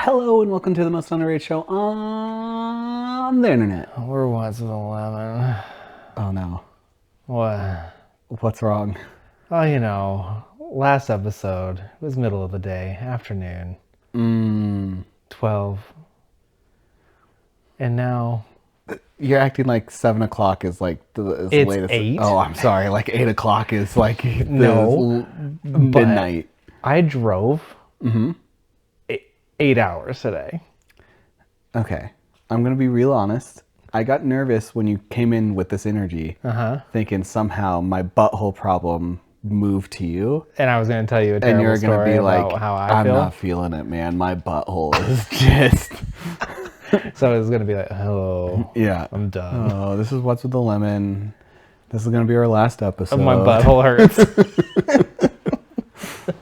Hello and welcome to the most underrated show on the internet. We're once with 11. Oh no. What? What's wrong? Oh, last episode, it was middle of the day, afternoon. 12. And now... You're acting like 7 o'clock is like the It's latest. 8. Oh, I'm sorry. Like 8 o'clock is like No, midnight. I drove 8 hours today. Okay. I'm going to be real honest. I got nervous when you came in with this energy, thinking somehow my butthole problem moved to you. And I was going to tell you a And terrible you're going to story be about like, how I'm I feel. not feeling it, man. My butthole is just... So it was going to be like, hello. Yeah. I'm done. Oh, this is What's with the Lemon. This is going to be our last episode. My butthole hurts.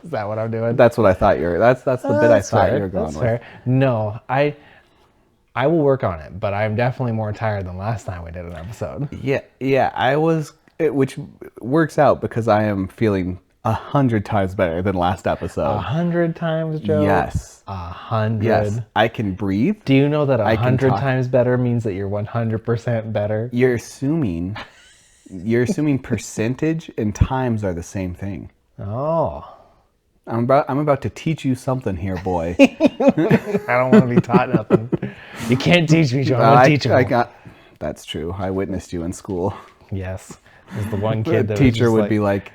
Is that what I'm doing? That's what I thought you were. That's the bit I thought fair. you were going That's with. fair. No, I will work on it, but I'm definitely more tired than last time we did an episode. Yeah. I was, which works out because I am feeling 100 times better than last episode. 100 times, Joe? Yes. 100. Yes. I can breathe. Do you know that I can 100 talk. times better means that you're 100% better? You're assuming percentage and times are the same thing. Oh. I'm about to teach you something here, boy. I don't want to be taught nothing. You can't teach me, Joe. I'm teachable. That's true. I witnessed you in school. Yes. There's the one The kid that teacher was would be like,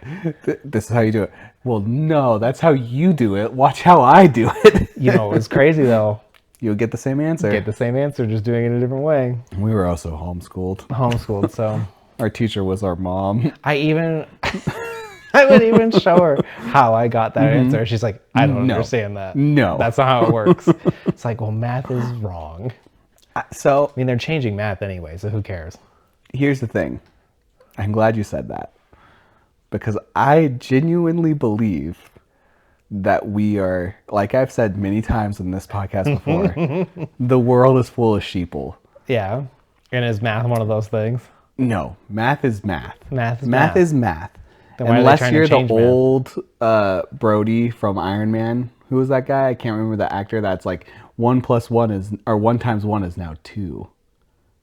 this is how you do it. Well, no, that's how you do it. Watch how I do it. You know, it was crazy, though. You'll get the same answer. Get the same answer, just doing it a different way. We were also homeschooled. Homeschooled, so... Our teacher was our mom. I would even show her how I got that answer. She's like, I don't understand that. No. That's not how it works. It's like, well, math is wrong. So I mean, they're changing math anyway, so who cares? here's the thing. I'm glad you said that. Because I genuinely believe that we are, like I've said many times in this podcast before, the world is full of sheeple. Yeah. And is math one of those things? No, math is math. Math is math. Is math. Then why are they Unless trying to you're the change math? old Brody from Iron Man. Who was that guy? I can't remember the actor. That's like 1 + 1 is, or 1 × 1 is now 2.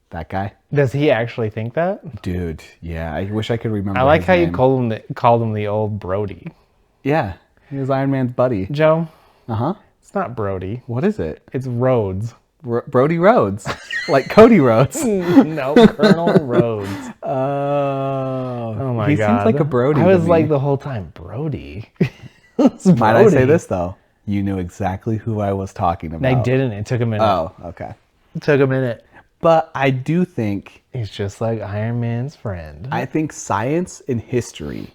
That guy? Does he actually think that? Dude, yeah. I wish I could remember. I like his how name. you called him the old Brody. Yeah, he was Iron Man's buddy. Joe, Uh-huh. it's not Brody. What is it? It's Rhodes. Brody Rhodes. Like Cody Rhodes. No, Colonel Rhodes. Oh My he God. seems like a Brody. I to was me. like the whole time, Brody. Might I say this though? You knew exactly who I was talking about. I didn't. It took a minute. Oh, okay. It took a minute. But I do think He's just like Iron Man's friend. I think science and history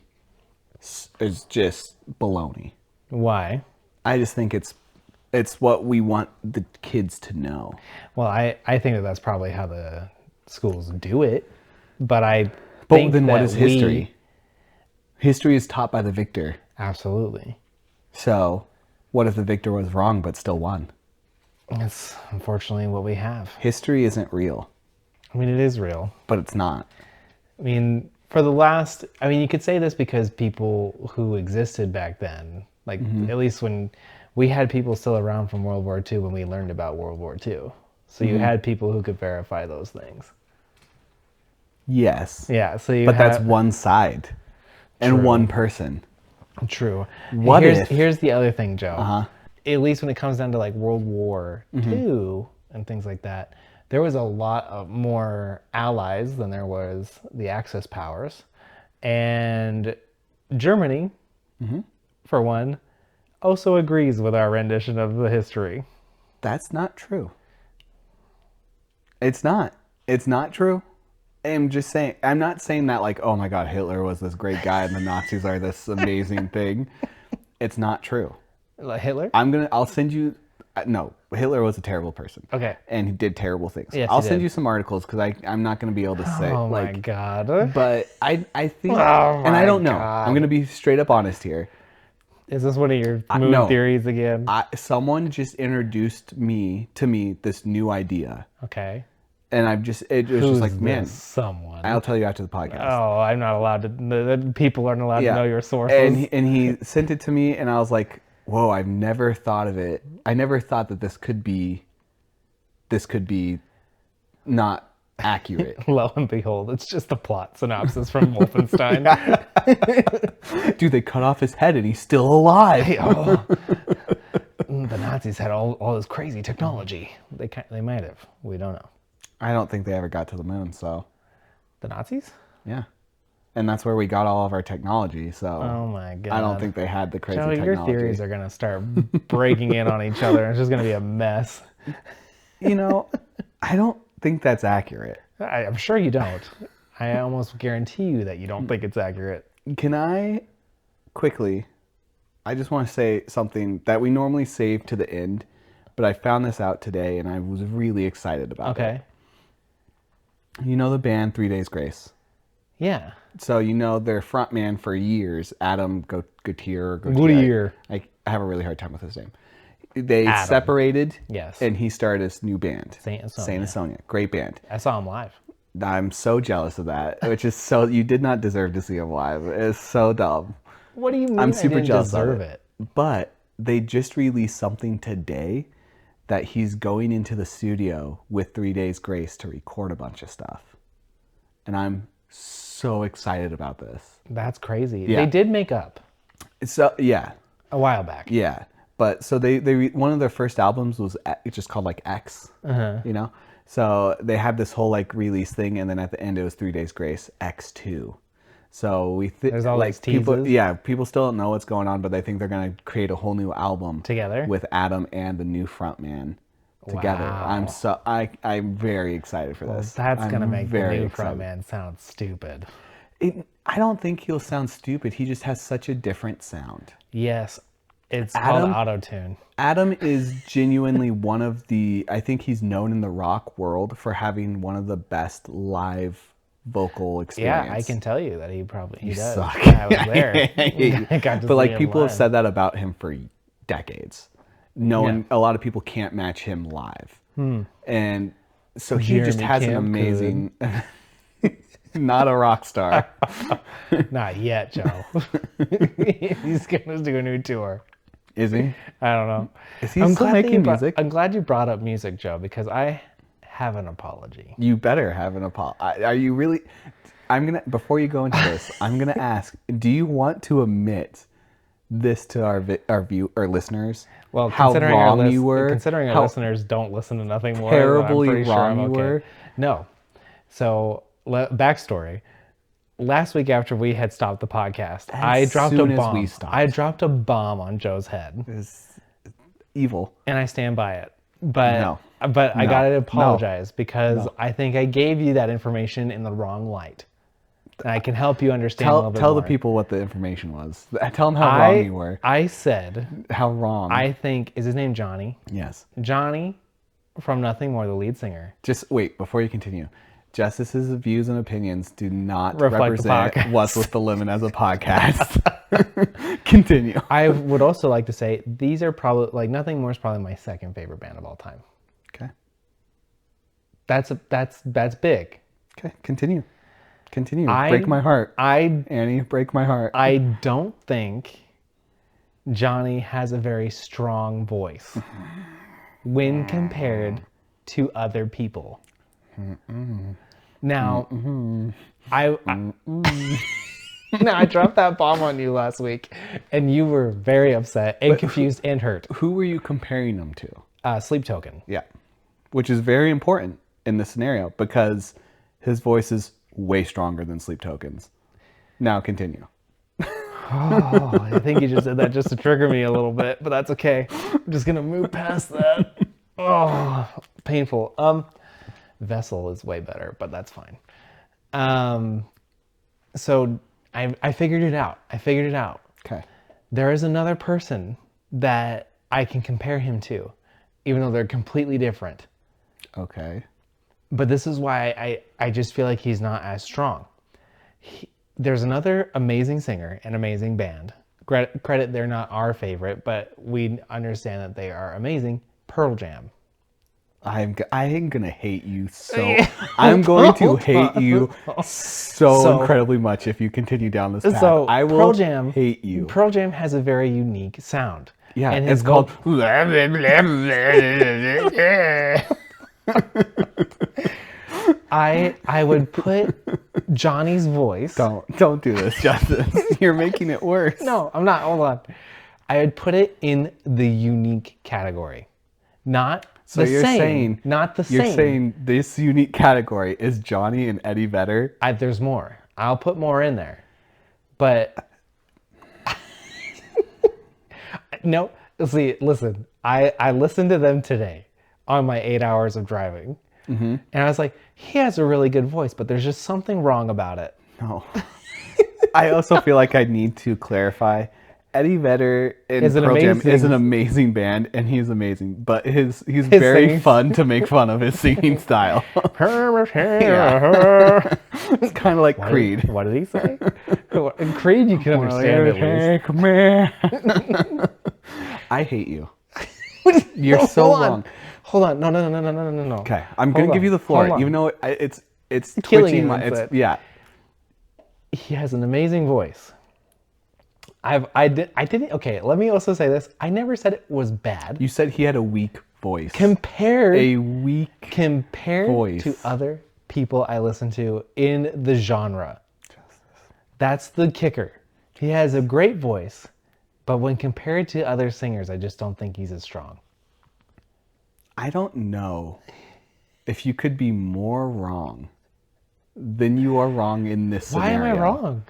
is just baloney. Why? I just think it's what we want the kids to know. Well, I think that that's probably how the schools do it. But I But think then what that is history? History is taught by the victor. Absolutely. So what if the victor was wrong but still won? That's unfortunately what we have. History isn't real, I mean, it is real. but it's not. I mean, you could say this because people who existed back then, like at least when we had people still around from World War II when we learned about World War II. So you had people who could verify those things. Yes. Yeah, so But that's one side and True. one person. True. What if- Here's the other thing, Joe. Uh-huh. At least when it comes down to like World War II and things like that, there was a lot of more allies than there was the Axis powers. And Germany, for one, also agrees with our rendition of the history. That's not true. It's not. It's not true. I'm just saying, I'm not saying that like, oh my God, Hitler was this great guy and the Nazis are this amazing thing. It's not true. Like Hitler? I'll send you, no, Hitler was a terrible person. Okay. And he did terrible things. Yes, I'll he send did. you some articles because I'm not going to be able to say, Oh my like, God. but I think, Oh and I my don't know. God. I'm going to be straight up honest here. Is this one of your moon no. theories again? Someone just introduced to me this new idea. Okay. And it was Who's just like, man, this someone? I'll tell you after the podcast. Oh, I'm not allowed to. The people aren't allowed to know your sources. And he sent it to me, and I was like, Whoa, I've never thought of it. I never thought that this could be not accurate. Lo and behold, it's just a plot synopsis from Wolfenstein. Dude, they cut off his head and he's still alive. Hey, oh, the Nazis had all this crazy technology. They might have. We don't know. I don't think they ever got to the moon, so The Nazis? yeah. And that's where we got all of our technology, so Oh my god. I don't think they had the crazy Joe, technology. your theories are gonna start breaking in on each other. It's just gonna be a mess. You know, I don't think that's accurate. I'm sure you don't. I almost guarantee you that you don't think it's accurate. Can I quickly, I just want to say something that we normally save to the end, but I found this out today and I was really excited about it. Okay. You know the band 3 Days Grace? Yeah. So you know their frontman for years, Adam Gautier. Gautier. I have a really hard time with his name. They Adam. separated, Yes. and he started this new band, Saint Asonia. Saint Asonia. Great band. I saw him live. I'm so jealous of that, which is so, you did not deserve to see him live. It's so dumb. What do you mean? I'm super I didn't jealous deserve of it. But they just released something today that he's going into the studio with 3 Days Grace to record a bunch of stuff. And I'm so excited about this. That's crazy. Yeah. They did make up So, yeah. a while back. Yeah. But so one of their first albums was just called like X, you know? So they had this whole like release thing. And then at the end, it was 3 Days Grace X2. So There's all like these people, teases. yeah, people still don't know what's going on, but they think they're going to create a whole new album Together? with Adam and the new frontman together. Wow. I'm very excited for this. That's I'm gonna make the very new excited. frontman sound stupid. I don't think he'll sound stupid. He just has such a different sound. Yes. It's Adam- called auto-tune. Adam is genuinely one of the, I think he's known in the rock world for having one of the best live vocal experience. Yeah, I can tell you that he does. suck. I was there. I got to But see like him people have live. said that about him for decades. No one, a lot of people can't match him live. And so he just Jeremy has an Camp amazing, not a rock star. Not yet, Joe. He's gonna do a new tour. Is he? I don't know. Is he still making music? I'm glad you brought up music, Joe, because I have an apology. You better have an apology. Are you really? Before you go into this, I'm gonna ask, do you want to admit this to our listeners? Well, how considering wrong you were, considering our how listeners don't listen to nothing more, terribly I'm pretty sure wrong I'm you okay. were. No. So, backstory. Last week after we had stopped the podcast, I dropped a soon as bomb. we stopped. I dropped a bomb on Joe's head, It's evil. and I stand by it. But No. I No. gotta apologize because No. I think I gave you that information in the wrong light. And I can help you understand a little bit Tell more. the people what the information was. Tell them how wrong you were. I said, How wrong. I think, is his name Johnny? Yes. Johnny from Nothing More, the lead singer. Just wait before you continue. Justice's views and opinions do not Reflect the represent podcast. What's with the Lemon as a podcast. Continue. I would also like to say these are probably, like, Nothing More is probably my second favorite band of all time. Okay. That's big. Okay. Continue. Break my heart. Annie, break my heart. I don't think Johnny has a very strong voice when compared to other people. Now, I dropped that bomb on you last week, and you were very upset and confused and hurt. Who were you comparing them to? Sleep Token. Yeah. Which is very important in this scenario because his voice is way stronger than Sleep Token's. Now continue. Oh, I think you just did that just to trigger me a little bit, but that's okay. I'm just gonna move past that. Oh, painful. Vessel is way better, but that's fine. So I figured it out. Okay. There is another person that I can compare him to, even though they're completely different. Okay. But this is why I just feel like he's not as strong. There's another amazing singer and amazing band. Credit, they're not our favorite, but we understand that they are amazing. Pearl Jam. I am gonna hate you so. I'm going to hate you so incredibly much if you continue down this path. So I will Pearl Jam hate you. Pearl Jam has a very unique sound. Yeah, and it's his called. I would put Johnny's voice. Don't do this, Justice. You're making it worse. No, I'm not. Hold on. I would put it in the unique category, not So the you're same. saying Not the you're same. saying this unique category is Johnny and Eddie Vedder. There's more. I'll put more in there, but no. See, listen. I listened to them today on my 8 hours of driving, and I was like, he has a really good voice, but there's just something wrong about it. No. I also feel like I need to clarify. Eddie Vedder in Pearl Jam is an amazing band, and he's amazing. But he's very singing. fun to make fun of his singing style. It's kind of like Creed. What did he say? In Creed, you can understand at least. I hate you. You're so wrong. Hold on. No. Okay, I'm gonna give you the floor, even though it's Killing twitching you my. inside. Yeah. He has an amazing voice. I didn't. Okay, let me also say this. I never said it was bad. You said he had a weak voice. Compared voice. to other people I listen to in the genre. That's the kicker. He has a great voice, but when compared to other singers, I just don't think he's as strong. I don't know if you could be more wrong than you are wrong in this scenario. Why am I wrong?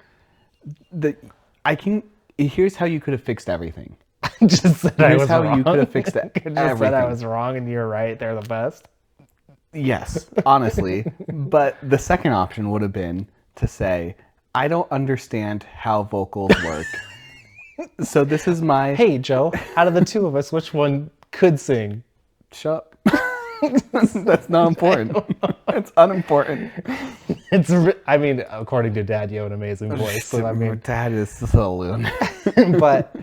Here's how you could have fixed everything. Just said I was how wrong. you could have fixed Just everything. said I was wrong and you're right. They're the best. Yes, honestly. But the second option would have been to say, I don't understand how vocals work. So this is my... Hey, Joe, out of the two of us, which one could sing? Shut up. That's not important. It's unimportant. I mean, according to Dad, you have an amazing voice. So I mean, Dad is so loon. But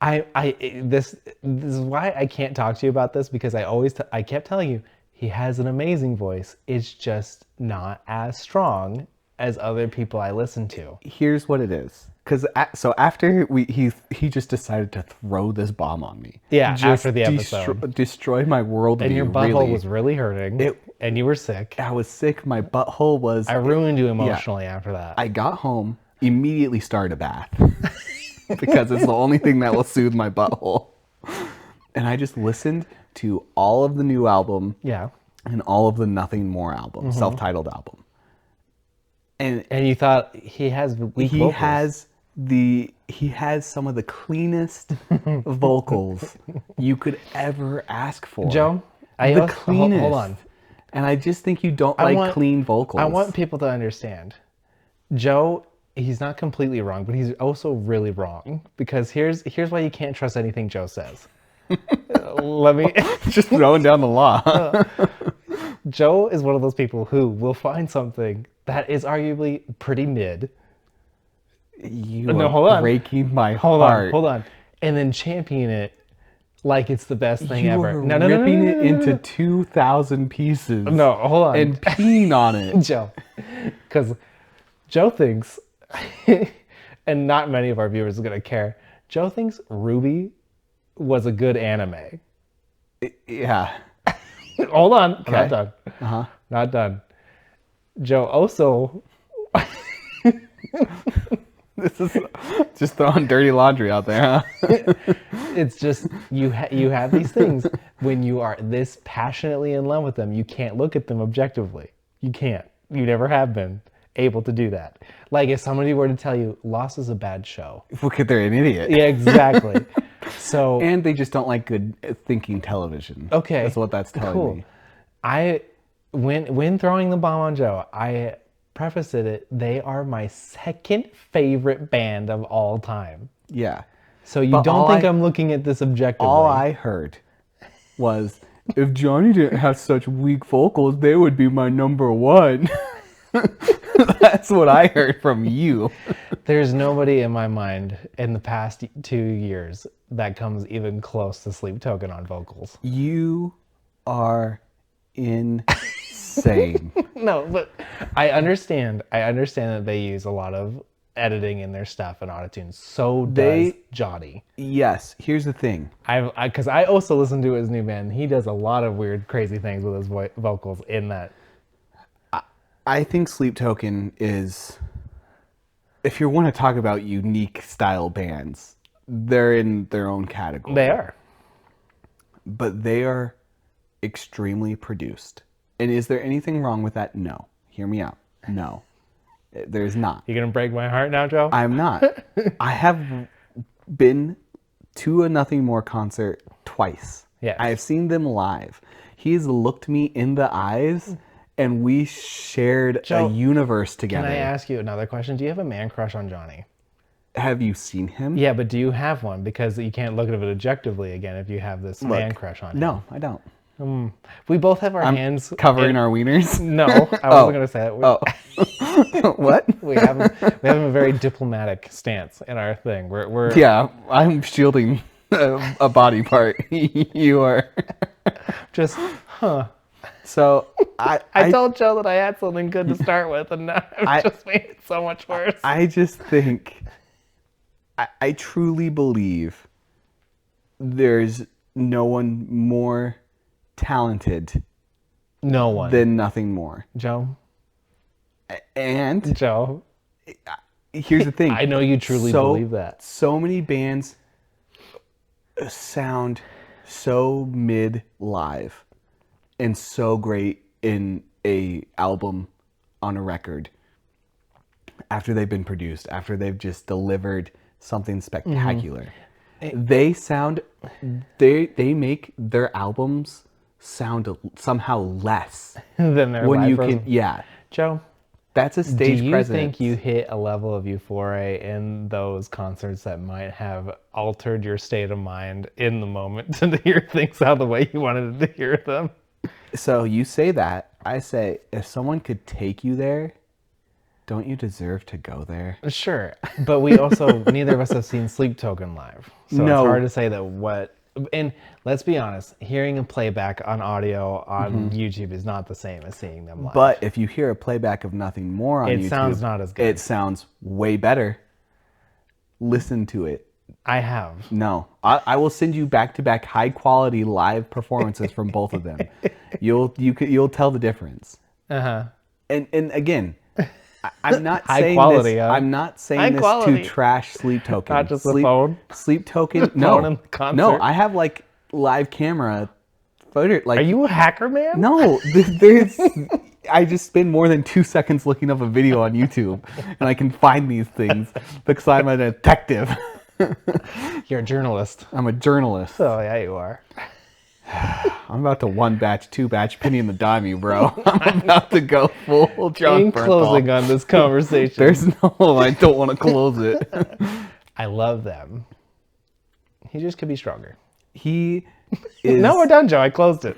this is why I can't talk to you about this, because I kept telling you he has an amazing voice. It's just not as strong as other people I listen to. Here's what it is. Because so after he just decided to throw this bomb on me. Yeah, just after the episode. Destroy my worldview. And your butthole was really hurting. And you were sick. I was sick. My butthole was... I ruined you emotionally after that. I got home, immediately started a bath. Because it's the only thing that will soothe my butthole. And I just listened to all of the new album. Yeah. And all of the Nothing More album, self-titled album. And you thought he has weak vocals. He has some of the cleanest vocals you could ever ask for. Joe, the cleanest. Hold on. And I just think you don't like clean vocals. I want people to understand. Joe, he's not completely wrong, but he's also really wrong. Because here's why you can't trust anything Joe says. Let me just throwing down the law. Joe is one of those people who will find something that is arguably pretty mid. Hold on. Breaking my heart. Hold on. And then champion it like it's the best thing ever. No, ripping it into 2,000 pieces. No, hold on. And peeing on it. Joe. Because Joe thinks, and not many of our viewers are going to care, Joe thinks Ruby was a good anime. Yeah. Hold on. Okay. I'm not done. Not done. Joe also... This is just throwing dirty laundry out there, huh? It's just, you have these things. When you are this passionately in love with them, you can't look at them objectively. You can't. You never have been able to do that. Like if somebody were to tell you, Lost is a bad show. Look at they're an idiot. Yeah, exactly. So and they just don't like good thinking television. Okay. That's what that's telling me. When throwing the bomb on Joe, I prefaced it, they are my second favorite band of all time. Yeah. So you don't think I'm looking at this objectively. All I heard was, if Johnny didn't have such weak vocals, they would be my number one. That's what I heard from you. There's nobody in my mind in the past 2 years that comes even close to Sleep Token on vocals. You are insane. No, but I understand that they use a lot of editing in their stuff and autotune. So does They- Johnny. Yes. Here's the thing. Because I also listen to his new band. He does a lot of weird, crazy things with his vocals in that. I think Sleep Token is, if you want to talk about unique style bands, they're in their own category. They are. But they are extremely produced. And is there anything wrong with that? No. Hear me out. No. There's not. You gonna break my heart now, Joe? I'm not. I have been to a Nothing More concert twice. Yes. I have seen them live. He's looked me in the eyes and we shared Joe, a universe Can together. I ask you another question? Do you have a man crush on Johnny? Have you seen him? Yeah, but do you have one? Because you can't look at it objectively again if you have this man crush on him. No, I don't. We both have our hands Covering our wieners? No, I wasn't gonna say that. Oh. What? We have a very diplomatic stance in our thing. We're Yeah, I'm shielding a body part. You are. just So I told Joe that I had something good to start with, and now I've just made it so much worse. I just think, I truly believe there's no one more talented No one. than Nothing More. Joe. And Joe. here's the thing. I know you truly believe that. So many bands sound so mid live and so great in a album on a record after they've been produced, after they've just delivered something spectacular. They sound, they make their albums sound somehow less Than their when live you version. can, yeah. Joe, That's a stage do you presence. think you hit a level of euphoria in those concerts that might have altered your state of mind in the moment to hear things out the way you wanted to hear them? So you say that. I say, if someone could take you there, don't you deserve to go there? Sure, but we also neither of us have seen Sleep Token live, so No. it's hard to say that what. And let's be honest, hearing a playback on audio on YouTube is not the same as seeing them live. But if you hear a playback of Nothing More on YouTube, It sounds not as good. It sounds way better. Listen to it. I have. No, I will send you back-to-back high-quality live performances from both of them. You'll tell the difference. And again, I'm not High saying quality, this. huh? I'm not saying High this quality. to trash Sleep Token. Not just the phone? Sleep Token. phone No, in the concert? no. I have like live camera photo. Like, Are you a hacker, man? no, there's. I just spend more than 2 seconds looking up a video on YouTube, and I can find these things because I'm a detective. You're a journalist. I'm a journalist. Oh, yeah, you are. I'm about to one batch, two batch, penny in the dime you, bro. I'm about to go full John In closing on this conversation, There's no, I don't want to close it. I love them. He just could be stronger. He is. No, we're done, Joe. I closed it.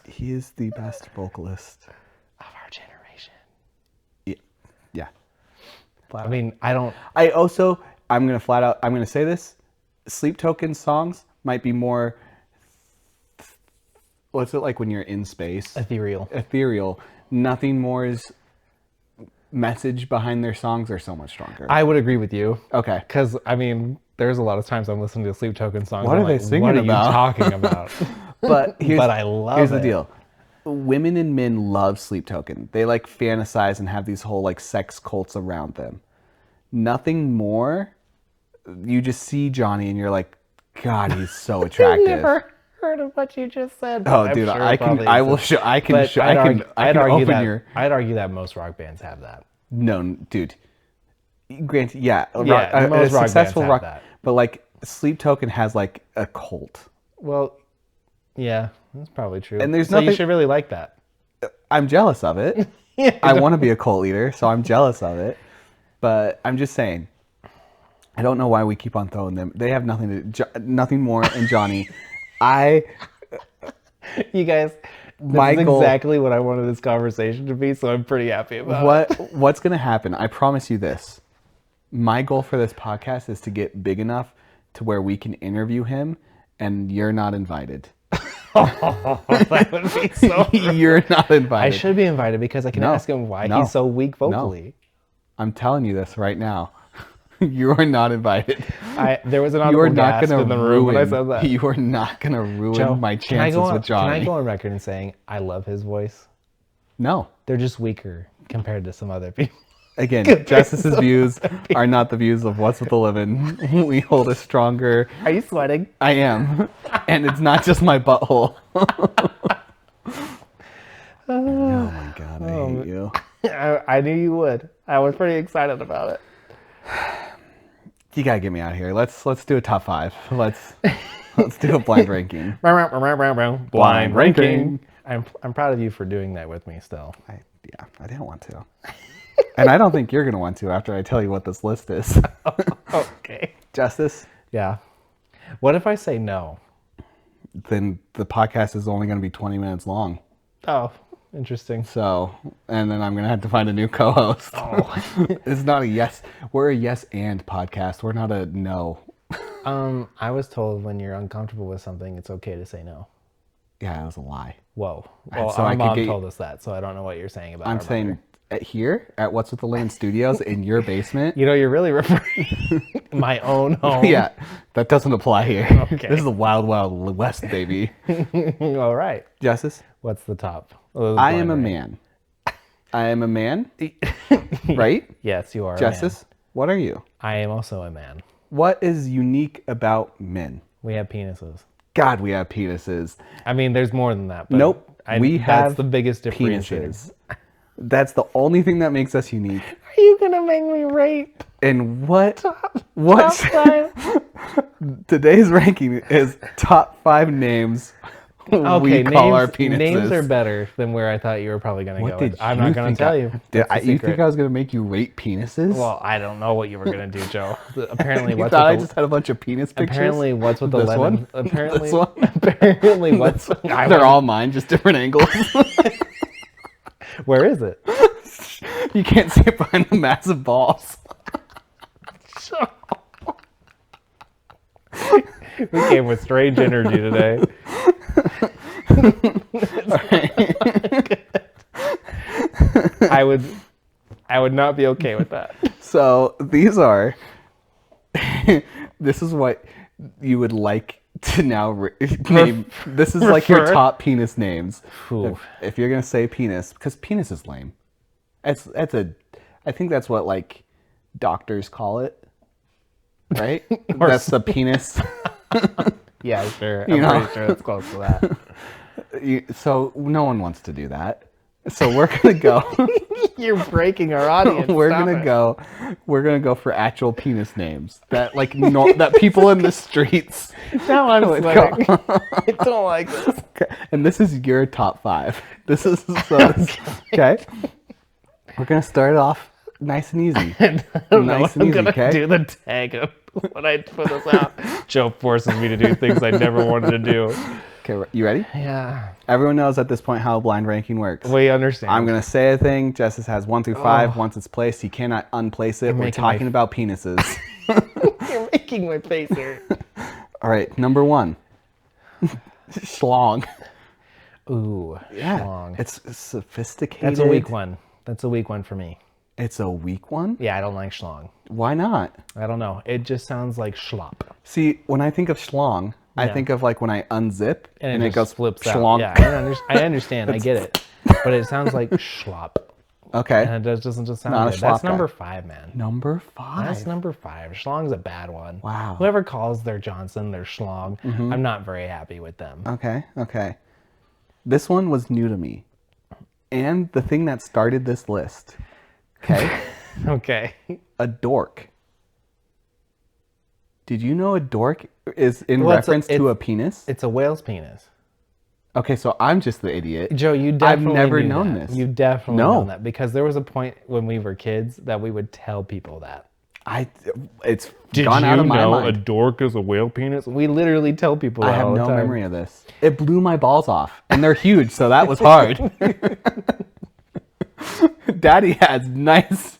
He is the best vocalist. Of our generation. Yeah. I mean, I don't. I'm gonna say this. Sleep Token songs might be more. What's it like when you're in space? Ethereal. Ethereal. Nothing More's message behind their songs are so much stronger. I would agree with you. Okay. Because, I mean, there's a lot of times I'm listening to Sleep Token songs. What I'm are they like, singing what are about?" you talking about? But I love here's it. the deal. Women and men love Sleep Token. They like fantasize and have these whole like sex cults around them. Nothing More. You just see Johnny and you're like, God, he's so attractive. I never heard of what you just said. Oh, I'm dude, sure I it can. probably I will exists. show. I can. But Show. I'd I can. I can argue open that, your. I'd argue that most rock bands have that. No, dude. Granted, yeah, Yeah, most rock successful bands have rock, that. but like Sleep Token has like a cult. Well, yeah, that's probably true. And there's so you nothing- should really like that. I'm jealous of it. I want to be a cult leader, so I'm jealous of it. But I'm just saying, I don't know why we keep on throwing them. They have Nothing More and Johnny. You guys, this is exactly what I wanted this conversation to be, so I'm pretty happy about it. What's gonna happen? I promise you this. My goal for this podcast is to get big enough to where we can interview him, and you're not invited. That would be so You're not I invited. should be invited because I can No, ask him why no, he's so weak no. vocally. I'm telling you this right now. You are not invited. There was an You are audible not gasp going to in the room when I said ruin. that. You are not going to ruin Joe, my can I chances go on, with Johnny. Can I go on record in saying I love his voice? No. They're just weaker compared to some other people. Again, Justice's views are not the views of What's with the Living. We hold a stronger. Are you sweating? I am, and it's not just my butthole. Oh my god, I hate you. I knew you would. I was pretty excited about it. You gotta get me out of here. Let's do a top 5. Let's do a blind ranking. Blind ranking. I'm proud of you for doing that with me still. I didn't want to. And I don't think you're going to want to after I tell you what this list is. Okay. Justice? Yeah. What if I say no? Then the podcast is only going to be 20 minutes long. Oh, interesting. So, and then I'm going to have to find a new co-host. Oh. It's not a yes. We're a yes and podcast. We're not a no. I was told when you're uncomfortable with something, it's okay to say no. Yeah, that was a lie. Whoa. Well, So our I could mom get- told us that, so I don't know what you're saying about I'm our saying mother. here at What's with the Land Studios in your basement. You know, you're really referring my own home. Yeah, that doesn't apply here. Okay. This is the wild, wild west, baby. All right. Justice? What's the top? Oh, I am a man. I am a man, right? Yes, you are. Justice, what are you? A man. I am also a man. What is unique about men? We have penises. God, we have penises. I mean, there's more than that. But Nope, we that's have the biggest differentiator. Penises. That's the only thing that makes us unique. Are you gonna make me rate? And what? Top What's five? today's ranking is top 5 names Okay, we call our names, penises. names are better than where I thought you were probably gonna What go. did With. I'm you not gonna think tell I- you. Did That's I, the you secret. think I was gonna make you rate penises? Well, I don't know what you were gonna do, Joe. Apparently, you what's thought I with just had a bunch of penis pictures? apparently what's with the This lemon? one? Apparently, This one? apparently what's They're all mine, just different angles. Where is it? You can't see it behind the massive balls. We came with strange energy today. I would not be okay with that. So these are. This is what you would like to now name. This is like your Refer. top penis names. Ooh. If you're gonna say penis, because penis is lame. That's a. I think that's what like doctors call it, right? That's the penis. Yeah, sure. You I'm know. pretty sure it's close to that. So no one wants to do that. So we're gonna go. You're breaking our audience. We're Stop gonna it. go. We're gonna go for actual penis names that like that people in the streets. Now I'm would sweating. call. I don't like this. Okay. And this is your top 5. This is okay. We're gonna start it off nice and easy. I don't know Nice what I'm and easy, gonna okay? do the tag of when I put this out. Joe forces me to do things I never wanted to do. Okay, you ready? Yeah, Everyone knows at this point how blind ranking works. we understand. I'm gonna say a thing. Justice has 1 through 5. Once it's placed, he cannot unplace it. We're making my- talking about penises. You're making my face hurt. All right, number 1. Schlong. Ooh, Yeah, schlong. it's sophisticated. That's a weak one. That's a weak one for me. It's a weak one? Yeah, I don't like schlong. Why not? I don't know. It just sounds like schlop. See, when I think of schlong, I Yeah. think of like when I unzip and, it just goes flips schlong. out. Yeah, I understand. I get it. But it sounds like schlop. Okay. And it doesn't just sound Not a good. That's schlop guy. number 5, man. Number 5. That's number 5. Schlong's a bad one. Wow. Whoever calls their Johnson their schlong, I'm not very happy with them. Okay. This one was new to me. And the thing that started this list. Okay? Okay. A dork. Did you know a dork is in Well, it's a- reference to a penis? It's a whale's penis. Okay, so I'm just the idiot. Joe, you definitely never knew known that. this. You definitely No. known that because there was a point when we were kids that we would tell people that. It's gone out of my mind. a dork is a whale penis? We literally tell people that I have all the no time. memory of this. It blew my balls off, and they're huge, so that was hard. Daddy has nice.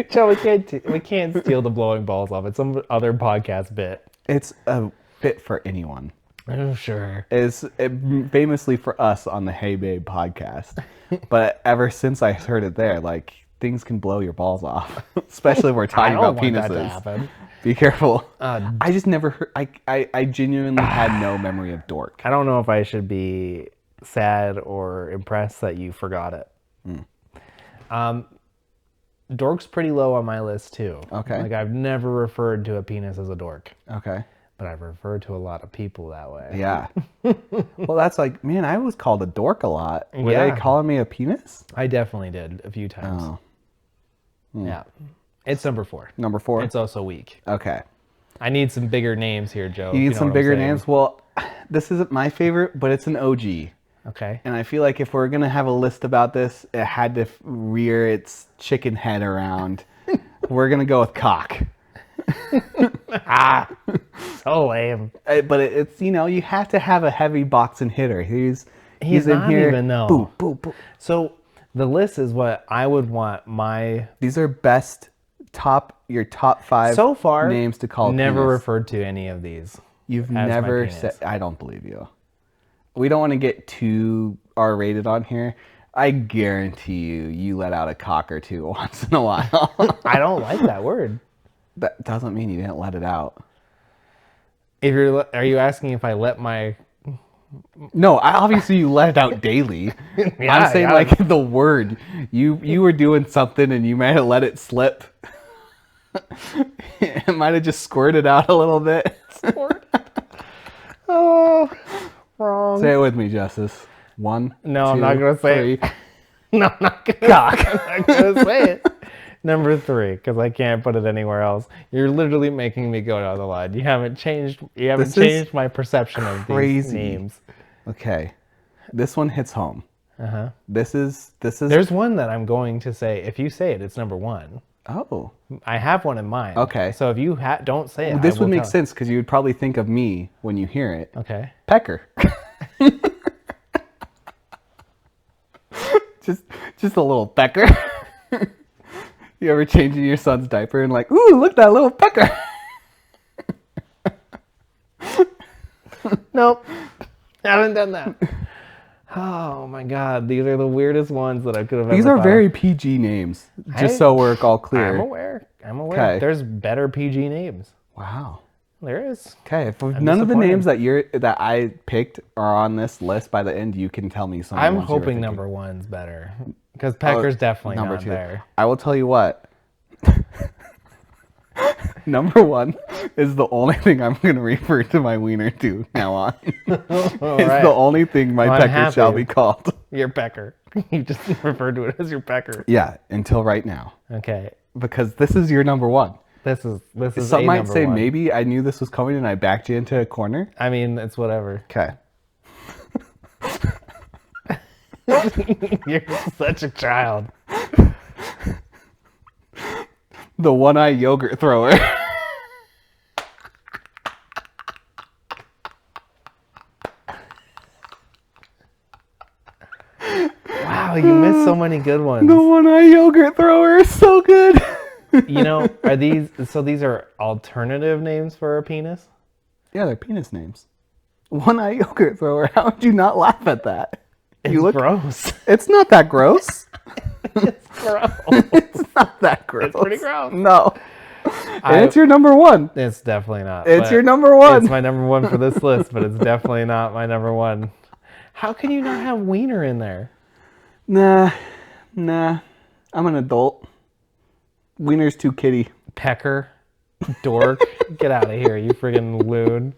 Joe, we can't steal the blowing balls off. It's some other podcast bit. It's a fit for anyone. Oh, sure. Is famously for us on the Hey Babe podcast, but ever since I heard it there, like things can blow your balls off, especially if we're I talking don't about want that to penises. happen. Be careful. I just never heard. I genuinely had no memory of dork. I don't know if I should be sad or impressed that you forgot it. Dork's pretty low on my list too. Okay. Like I've never referred to a penis as a dork, Okay. but I've referred to a lot of people that way. Yeah. Well, that's like, man, I was called a dork a lot. Were Yeah. they calling me a penis? I definitely did a few times. Oh. Yeah. It's number 4. Number 4. It's also weak. Okay. I need some bigger names here, Joe. You if need know some what I'm bigger saying. names. Well, this isn't my favorite, but it's an OG. Okay. And I feel like if we're gonna have a list about this, it had to rear its chicken head around. We're gonna go with cock. So lame. But it's you have to have a heavy boxing hitter. He's He's in not here. even though. Boo, boo, boo. So the list is what I would want my These are your top 5 so far names to call. Never penis. referred to any of these. You've my never penis. said. I don't believe you. We don't want to get too R-rated on here. I guarantee you let out a cock or two once in a while. I don't like that word. That doesn't mean you didn't let it out. Are you asking if I let my? No, obviously you let it out daily. Yeah, I'm saying yeah. like the word. You were doing something and you might have let it slip. It might have just squirted out a little bit. Oh, wrong. Say it with me, Justice. 1, No, I'm 2, not gonna say it. 3. No, I'm not gonna. I'm not gonna say it. Number 3, because I can't put it anywhere else. You're literally making me go down the line. You haven't changed. You haven't This is changed my perception of these crazy. names. Okay, this one hits home. This is. There's one that I'm going to say. If you say it, it's number 1. Oh, I have one in mind. Okay. So if you don't say it, this I would will make tell. sense because you would probably think of me when you hear it. Okay. Pecker. just a little pecker. You ever changing your son's diaper and like, ooh, look that little pecker. Nope. Haven't done that. Oh my God, these are the weirdest ones that I could have. These ever are thought very PG names. Just so we're all clear. I'm aware. Okay. There's better PG names. Wow. There is. Okay, if none of the disappointed. names that I picked are on this list by the end, you can tell me some. of the I'm ones you were hoping thinking. number 1's better because Pecker's definitely number not 2. there. I will tell you what. Number 1 is the only thing I'm going to refer to my wiener to now on. It's right. the only thing my Well, I'm pecker happy. shall be called. Your Pecker. You just referred to it as your Pecker. Yeah, until right now. Okay. Because this is your number 1. This is Some a might number say 1. maybe I knew this was coming and I backed you into a corner. I mean, it's whatever. Okay. You're such a child. The one-eye yogurt thrower. Wow, you missed so many good ones. The one-eye yogurt thrower is so good. You know, these are alternative names for a penis? Yeah, they're penis names. One-eye yogurt thrower. How would you not laugh at that? It's gross. It's not that gross. It's gross. It's not that gross. It's pretty gross. No. And it's your number 1. It's definitely not. It's but your number 1. It's my number 1 for this list, but it's definitely not my number 1. How can you not have wiener in there? Nah. I'm an adult. Wiener's too kiddie. Pecker, dork, get out of here, you friggin' loon.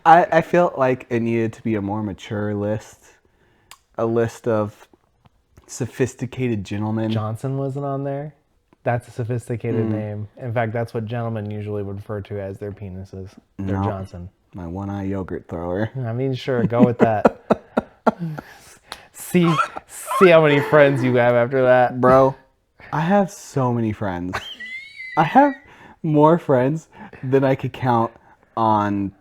I felt like it needed to be a more mature list. A list of sophisticated gentlemen. Johnson wasn't on there. That's a sophisticated name. In fact, that's what gentlemen usually would refer to as their penises. They're No. Johnson. My one-eye yogurt thrower. I mean, sure, go with that. see how many friends you have after that. Bro, I have so many friends. I have more friends than I could count on.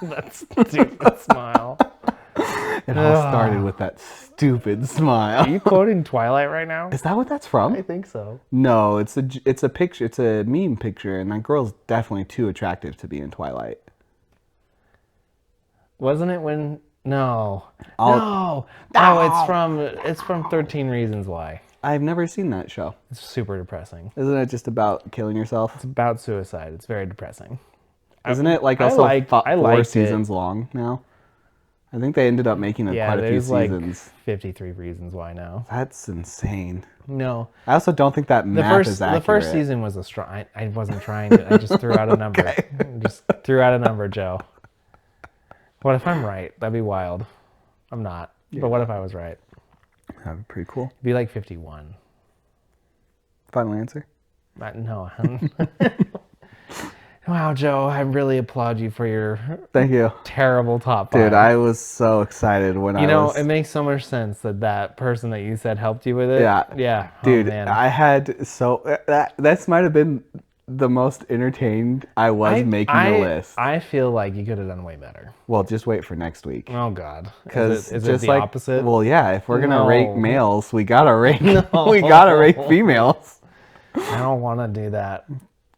That stupid smile. It all started with that stupid smile. Are you quoting Twilight right now? Is that what that's from? I think so. No, it's a picture. It's a meme picture, and that girl's definitely too attractive to be in Twilight. Wasn't it when No. I'll, No. Oh, it's from 13 Reasons Why. I've never seen that show. It's super depressing. Isn't it just about killing yourself? It's about suicide. It's very depressing. Isn't it like I also liked 4 it. seasons long now? I think they ended up making Yeah, quite a few there's like seasons. 53 Reasons Why now. That's insane. No. I also don't think that math is accurate. The first season was a strong. I wasn't trying to. I just threw out a number. Okay. Just threw out a number, Joe. What if I'm right? That'd be wild. I'm not. Yeah. But what if I was right? That'd be pretty cool. It'd be like 51. Final answer? No. Wow, Joe, I really applaud you for your Thank you. terrible top 5. Dude, I was so excited when You know, it makes so much sense that person that you said helped you with it. Yeah. Yeah. Dude, oh, man. I had so... That might have been the most entertained I was making the list. I feel like you could have done way better. Well, just wait for next week. Oh, God. Because is it the opposite? Well, yeah, if we're gonna No. rate males, we gotta rate we gotta rate females. I don't want to do that.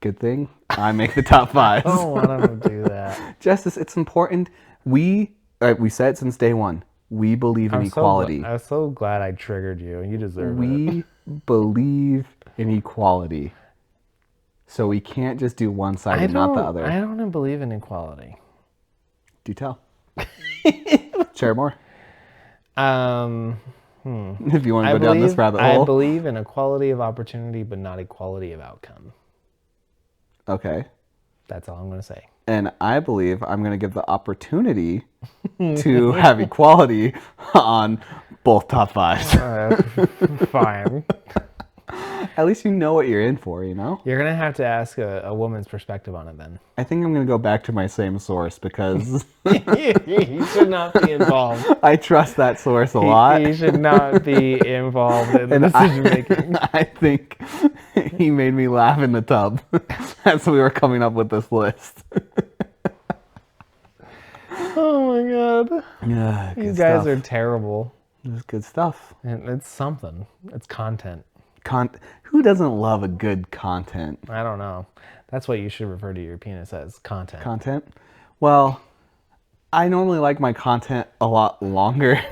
Good thing I make the top 5s. I don't want to do that. Justice, it's important. We said since day one, we believe in equality. I was so glad I triggered you. You deserve it. We believe in equality. So we can't just do one side and not the other. I don't believe in equality. Do tell. Share more. If you want to go down this rabbit hole. I believe in equality of opportunity, but not equality of outcome. Okay. That's all I'm going to say. And I believe I'm going to give the opportunity to have equality on both top 5s. Fine. At least you know what you're in for, you know? You're going to have to ask a woman's perspective on it then. I think I'm going to go back to my same source because... You should not be involved. I trust that source a lot. He should not be involved in decision making. I think he made me laugh in the tub as we were coming up with this list. Oh my God. Yeah, you guys are terrible. It's good stuff. And it's something. It's content. Who doesn't love a good content? I don't know. That's what you should refer to your penis as, content. Content? Well, I normally like my content a lot longer.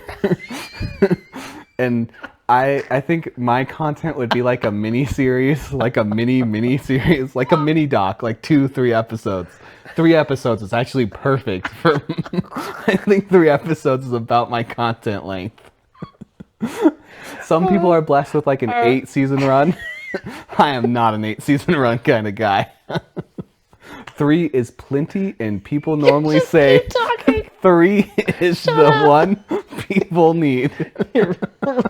And I think my content would be like a mini series, like a mini series, like a mini doc, like 2-3 episodes. 3 episodes is actually perfect for I think 3 episodes is about my content length. Some people are blessed with like an 8-season run. I am not an 8-season run kind of guy. 3 is plenty, and people normally say 3 is the one people need. You're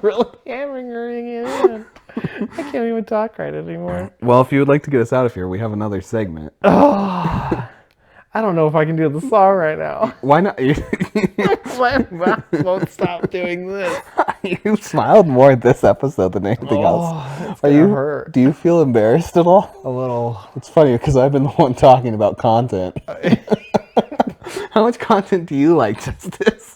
really hammering it in. I can't even talk right anymore. Well, if you would like to get us out of here, we have another segment. Oh, I don't know if I can do the song right now. Why not? My mouth won't stop doing this. You smiled more at this episode than anything else. It's gonna hurt. Do you feel embarrassed at all? A little. It's funny because I've been the one talking about content. How much content do you like, Justice?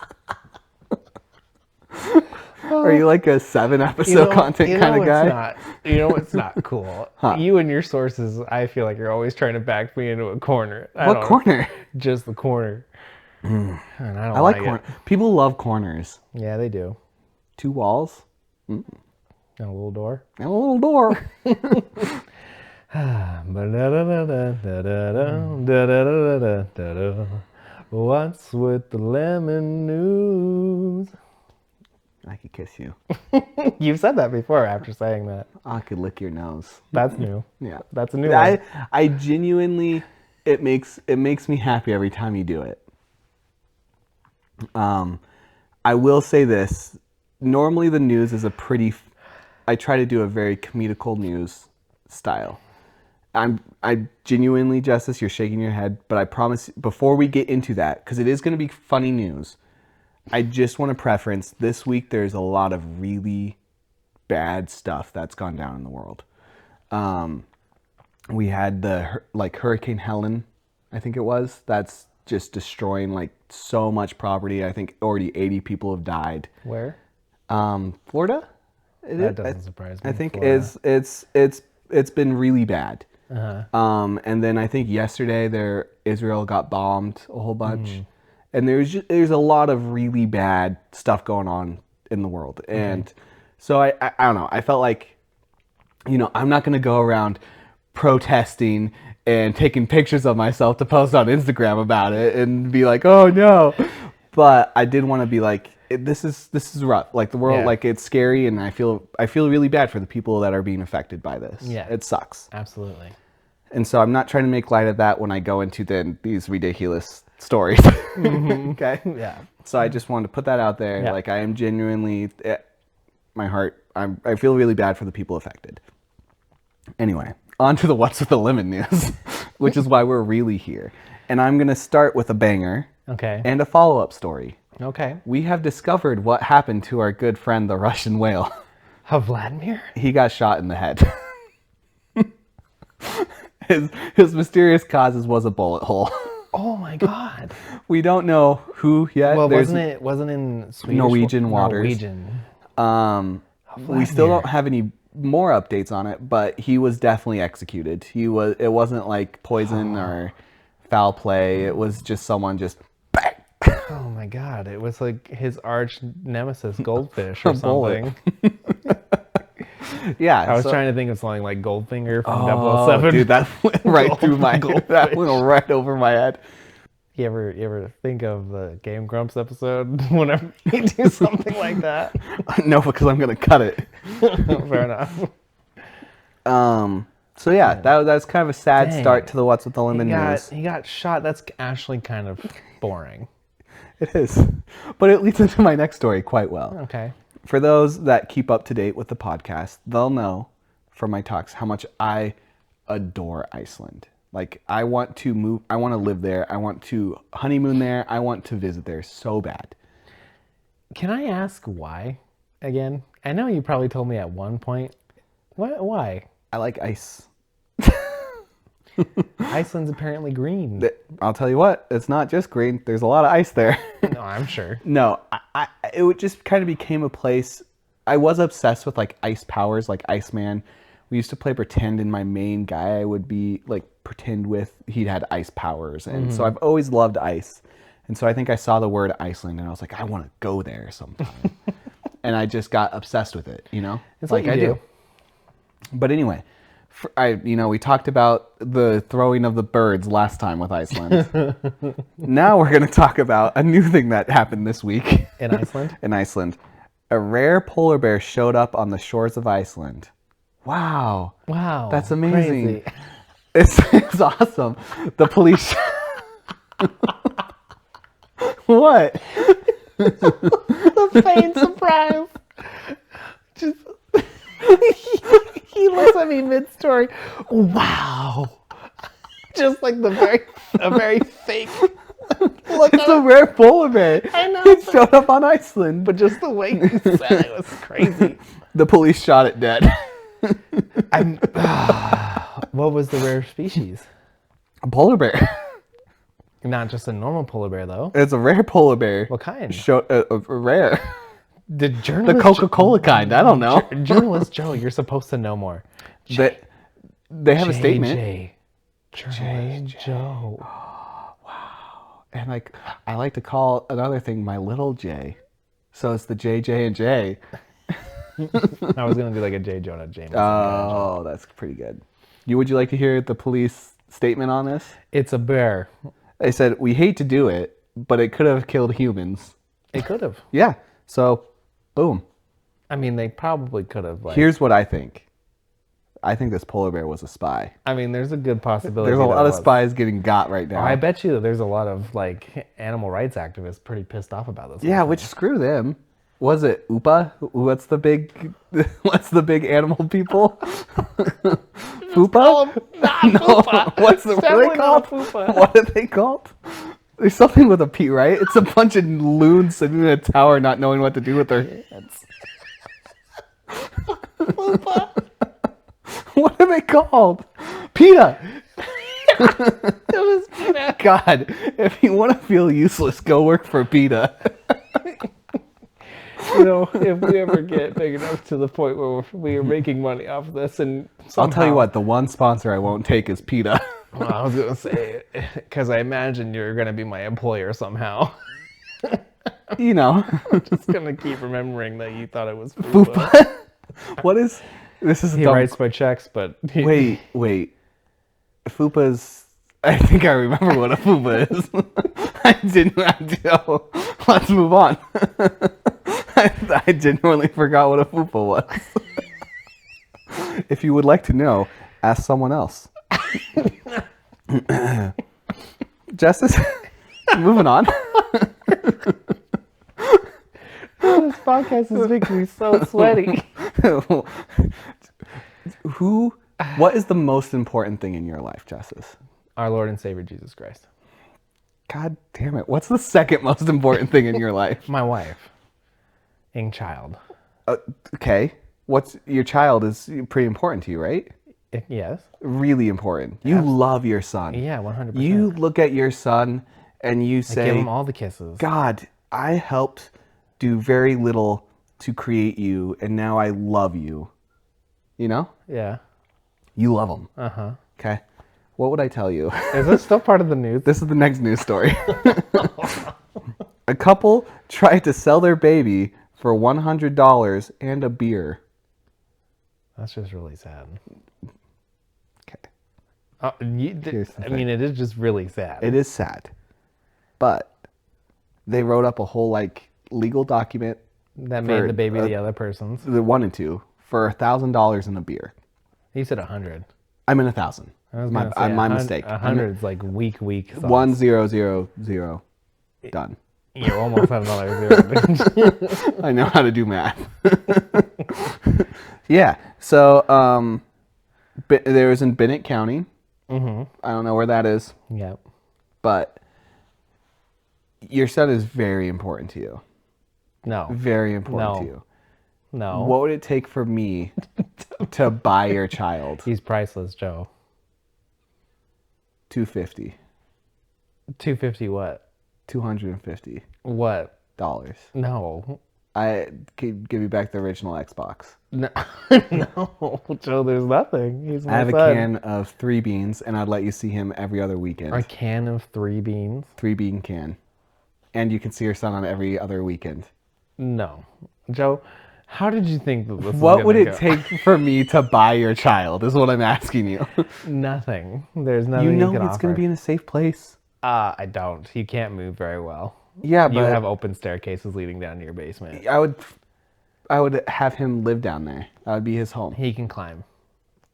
Are you like a 7-episode content kind of guy? You know what's not cool? Huh. You and your sources, I feel like you're always trying to back me into a corner. What corner? Just the corner. And I like corner. People love corners. Yeah, they do. 2 walls. And a little door. And a little door. What's with the lemon news? I could kiss you. You've said that before after saying that. I could lick your nose. That's new. Yeah. That's a new one. I genuinely, it makes me happy every time you do it. I will say this. Normally the news is I try to do a very comedical news style. I genuinely, Justice, you're shaking your head, but I promise before we get into that, because it is going to be funny news, I just want to preference this week there's a lot of really bad stuff that's gone down in the world. We had Hurricane Helen, I think it was, that's just destroying like so much property. I think already 80 people have died. Where? Florida? That doesn't surprise me. I think it's been really bad. Uh-huh. And then I think yesterday Israel got bombed a whole bunch. and there's a lot of really bad stuff going on in the world, and so I don't know. I felt like, I'm not going to go around protesting and taking pictures of myself to post on Instagram about it and be like, oh no. But I did want to be like, this is rough. Like the world, like it's scary, and I feel really bad for the people that are being affected by this. Yeah. It sucks. Absolutely. And so I'm not trying to make light of that when I go into these ridiculous stories. Okay? Yeah. So I just wanted to put that out there. Yeah. Like I am genuinely, my heart, I feel really bad for the people affected. Anyway, on to the What's with the Lemon news, which is why we're really here. And I'm going to start with a banger Okay. and a follow-up story. Okay. We have discovered what happened to our good friend, the Russian whale. How Vladimir? He got shot in the head. His mysterious causes was a bullet hole. Oh my God. We don't know who yet. Well, wasn't in Swedish Norwegian waters. Norwegian. We still don't have any more updates on it, but he was definitely executed. It wasn't like poison or foul play. It was just someone just bang. Oh my God. It was like his arch nemesis, Goldfish or bullet. something. Yeah. I was trying to think of something like Goldfinger from Oh, 007. dude, that went right through my that went right over my head. You ever think of the Game Grumps episode whenever you do something like that? No, because I'm gonna cut it. Fair enough. So yeah, that's kind of a sad Dang. start to the What's with the Lemon news. He got shot. That's actually kind of boring. It is, but it leads into my next story quite well. Okay. For those that keep up to date with the podcast, they'll know from my talks how much I adore Iceland. Like, I want to move, I want to live there, I want to honeymoon there, I want to visit there so bad. Can I ask why again? I know you probably told me at one point. Why? I like ice. Iceland's apparently green. I'll tell you what, it's not just green, there's a lot of ice there. No, I'm sure. No, it would just kind of became a place. I was obsessed with like ice powers, like Iceman. We used to play pretend, and my main guy I would be like pretend with, he had ice powers, and so I've always loved ice. And so I think I saw the word Iceland, and I was like, I want to go there sometime. And I just got obsessed with it, It's like what you do. But anyway, we talked about the throwing of the birds last time with Iceland. Now we're going to talk about a new thing that happened this week. In Iceland? In Iceland. A rare polar bear showed up on the shores of Iceland. Wow. Wow. That's amazing. Crazy. It's awesome. The police... What? The feigned surprise. Just... He looks at me mid-story. Wow. Just like a very fake look. It's a rare polar bear. I know. It showed up on Iceland. But just the way you said it was crazy. The police shot it dead. What was the rare species? A polar bear. Not just a normal polar bear, though. It's a rare polar bear. What kind? Rare. The journalist. The Coca-Cola kind. I don't know. Journalist Joe, you're supposed to know more. They have a statement. Journalist Joe. And I like to call another thing my little J. So it's the JJ and J. I was gonna do like a J. Jonah James. Oh, that's pretty good. Would you like to hear the police statement on this? It's a bear. They said, we hate to do it, but it could have killed humans. It could have. Yeah. So, boom. I mean, they probably could have. Here's what I think. I think this polar bear was a spy. I mean, there's a good possibility. There's a lot of spies getting got right now. I bet you that there's a lot of animal rights activists pretty pissed off about this. Yeah, which screw them. Was it Upa? What's the big animal people? Fupa? Fupa. What are they called? What are they called? There's something with a P, right? It's a bunch of loons sitting in a tower not knowing what to do with their hands. Fupa. What are they called? PETA. It was PETA. God, if you want to feel useless, go work for PETA. If we ever get big enough to the point where we are making money off of this, and somehow... I'll tell you what, the one sponsor I won't take is PETA. Well, I was gonna say, because I imagine you're gonna be my employer somehow. You know, Just gonna keep remembering that you thought it was Fupa. fupa. What is this? Is a He dumb. writes my checks, but Wait. Fupa's. I think I remember what a fupa is. I didn't. Let's move on. I genuinely forgot what a fupa was. If you would like to know, ask someone else. Justice, moving on. this podcast is making me so sweaty. What is the most important thing in your life, Justice? Our Lord and Savior Jesus Christ. God damn it. What's the second most important thing in your life? My wife. And child. Okay. Your child is pretty important to you, right? Yes. Really important. You love your son. Yeah, 100%. You look at your son and you give say, him all the kisses. God, I helped do very little to create you, and now I love you. You know? Yeah. You love him. Uh-huh. Okay. What would I tell you? Is this still part of the news? This is the next news story. A couple tried to sell their baby for $100 and a beer. That's just really sad. Okay. I mean, it is just really sad. It is sad. But they wrote up a whole legal document That made the baby the other person's. the one and two for $1,000 and a beer. He said 100. I'm in 1,000. I was gonna say My mistake. 100 is like weak. 1000. Done. You're almost at another zero, bitch. I know how to do math. Yeah. So there was in Bennett County. Mm-hmm. I don't know where that is. Yep. But your son is very important to you. No. Very important to you. No. What would it take for me to buy your child? He's priceless, Joe. $250. 250 what? $250. What? No. I could give you back the original Xbox. No, no, Joe, there's nothing. He's my I have son. a can of 3 beans, and I'd let you see him every other weekend. A can of 3 beans? 3-bean can. And you can see your son on every other weekend. No. Joe, how did you think that this was What would gonna it go? take for me to buy your child, is what I'm asking you. Nothing. There's nothing You know can it's offer. going to be in a safe place. I don't. He can't move very well. Yeah, You but have open staircases leading down to your basement. I would have him live down there. That would be his home. He can climb.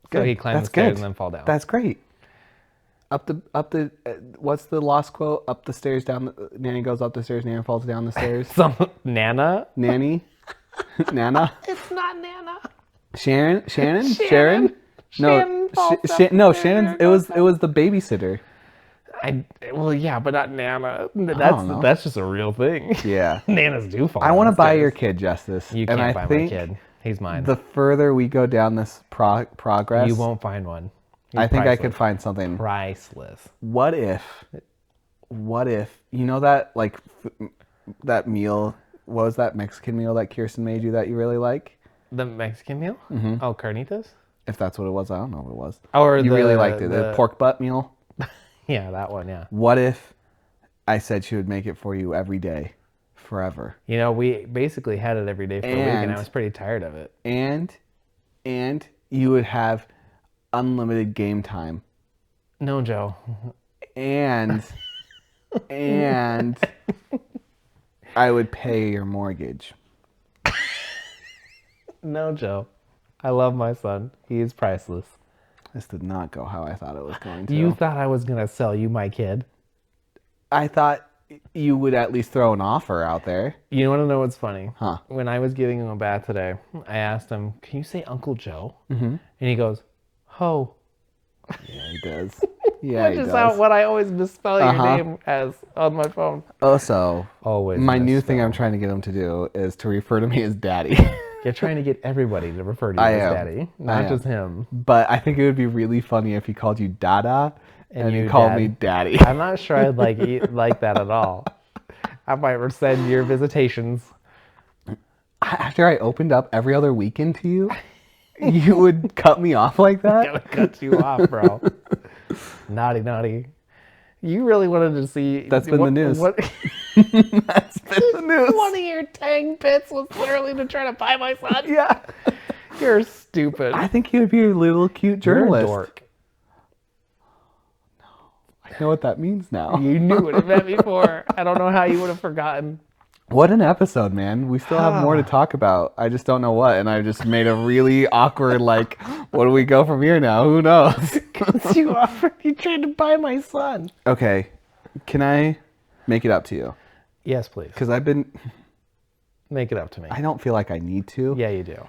Good. So he climbs That's the stairs good. and then fall down. That's great. Up the what's the lost quote? Up the stairs, down the nanny goes up the stairs, Nana falls down the stairs. Nana? Nanny? Nana? It's not Nana. Shannon? Shannon No, falls down the stairs Shannon. and It was goes the babysitter. Well, yeah, but not Nana. don't know. That's just a real thing. Yeah. Nanas do fall. I want to down the buy stairs. your kid, Justice. You and can't I buy think my kid. He's mine. the further we go down this progress, You won't find one. He's I think I priceless. could find something. Priceless. What if you know that that meal? What was that Mexican meal that Kirsten made you that you really like? The Mexican meal? Mm-hmm. Oh, carnitas? If that's what it was, I don't know what it was. Or you really liked it, the pork butt meal. Yeah, that one, yeah. What if I said she would make it for you every day, forever? You know, we basically had it every day for a week, and I was pretty tired of it. And you would have unlimited game time. No, Joe. And I would pay your mortgage. No, Joe. I love my son. He is priceless. This did not go how I thought it was going to. You thought I was going to sell you my kid? I thought you would at least throw an offer out there. You want to know what's funny? Huh. When I was giving him a bath today, I asked him, "Can you say Uncle Joe?" Mm-hmm. And he goes, "Ho." Yeah, he does. Yeah, Which he is does. what I always misspell your name as on my phone. Also, Always. my new misspell. thing I'm trying to get him to do is to refer to me as daddy. You're trying to get everybody to refer to you I as am. daddy, I not am. just him. But I think it would be really funny if he called you Dada and you you called Dad. me Daddy. I'm not sure I'd like that at all. I might rescind your visitations. After I opened up every other weekend to you, you would cut me off like that? Gotta cut you off, bro. Naughty, naughty. You really wanted to see. That's been the news. What? That's been the news. One of your tang pits was literally to try to buy my son. Yeah. You're stupid. I think he would be a little cute You're a journalist. dork. I know what that means now. You knew what it meant before. I don't know how you would have forgotten. What an episode, man. We still have more to talk about. I just don't know what. And I just made a really awkward, like, what do we go from here now? Who knows? You tried to buy my son. Okay. Can I make it up to you? Yes, please. Because Make it up to me. I don't feel like I need to. Yeah, you do.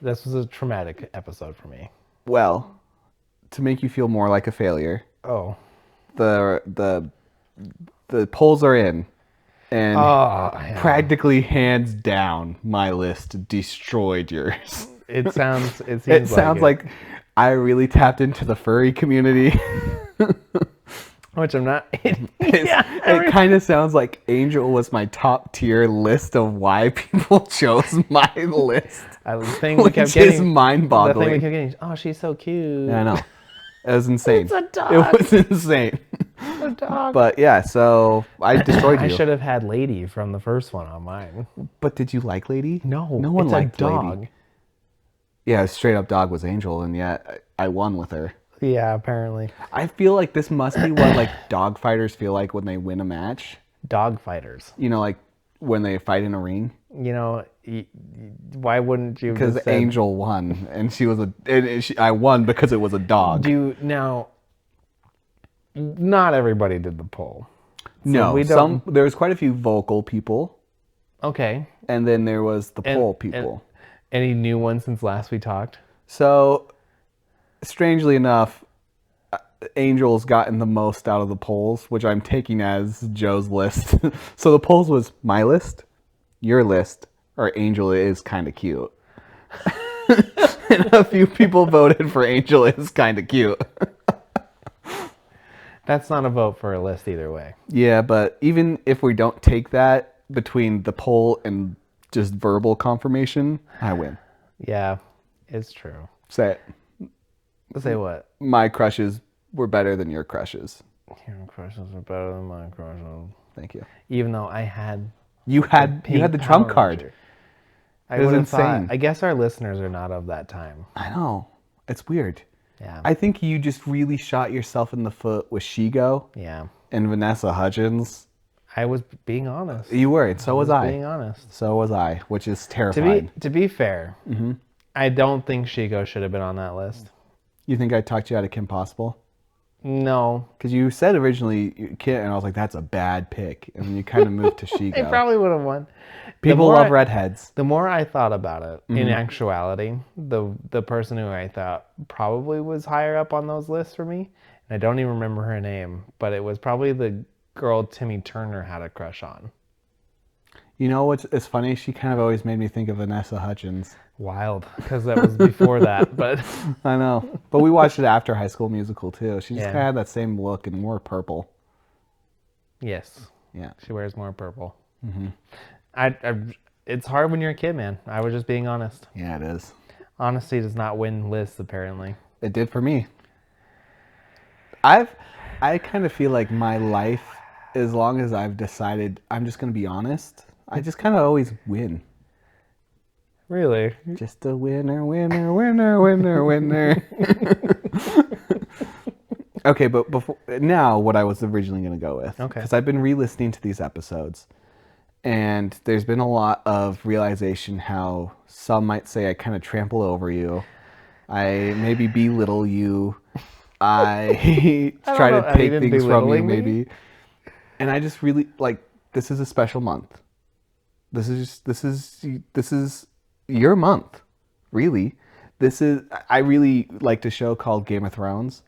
This was a traumatic episode for me. Well, to make you feel more like a failure, Oh. the polls are in. And practically hands down, my list destroyed yours. It sounds. It sounds like I really tapped into the furry community. Which I'm not. It kind of sounds like Angel was my top tier list of why people chose my list. The thing we kept Which getting. is mind-boggling. The thing we kept getting. Oh, she's so cute. Yeah, I know. It was insane. It's a dog. It was insane. A dog. But yeah, so I destroyed you. I should have had Lady from the first one on mine. But did you like Lady? No, no one it's liked a dog. Lady. Yeah, straight up dog was Angel, and yet I won with her. Yeah, apparently. I feel like this must be what like dog fighters feel like when they win a match. Dog fighters. You know, like when they fight in a ring. You know, why wouldn't you? Because Angel won, and I won because it was a dog. Not everybody did the poll. So no, there was quite a few vocal people. Okay. And then there was the poll people. Any new ones since last we talked? So, strangely enough, Angel's gotten the most out of the polls, which I'm taking as Joe's list. So the polls was my list, your list, or Angel is kind of cute. And a few people voted for Angel is kind of cute. That's not a vote for a list either way. Yeah, but even if we don't take that between the poll and just verbal confirmation, I win. Yeah, it's true. Say it. Say what? My crushes were better than your crushes. Your crushes are better than my crushes. Thank you. Even though I had you had the trump card. I would have thought. I guess our listeners are not of that time. I know. It's weird. Yeah. I think you just really shot yourself in the foot with Shigo. Yeah. And Vanessa Hudgens. I was being honest. You were, and so was I. Being honest. So was I, which is terrifying. To be fair, I don't think Shigo should have been on that list. You think I talked you out of Kim Possible? No. Because you said originally Kim, and I was like, that's a bad pick. And then you kind of moved to Shigo. I probably would have won. People love redheads. The more I thought about it, in actuality, the person who I thought probably was higher up on those lists for me, and I don't even remember her name, but it was probably the girl Timmy Turner had a crush on. You know what's funny? She kind of always made me think of Vanessa Hudgens. Wild, because that was before that, but... I know. But we watched it after High School Musical, too. She just kind of had that same look and more purple. Yes. Yeah. She wears more purple. Mm-hmm. It's hard when you're a kid, man. I was just being honest. Yeah, it is. Honesty does not win lists, apparently. It did for me. I kind of feel like my life, as long as I've decided I'm just going to be honest, I just kind of always win. Really? Just a winner, winner, winner, winner, winner. Okay, but now what I was originally going to go with. Okay. Because I've been re-listening to these episodes, and there's been a lot of realization how some might say I kind of trample over you. I maybe belittle you. I try to take things from you, maybe. And I just really, like, this is a special month. This is your month, really. I really liked a show called Game of Thrones.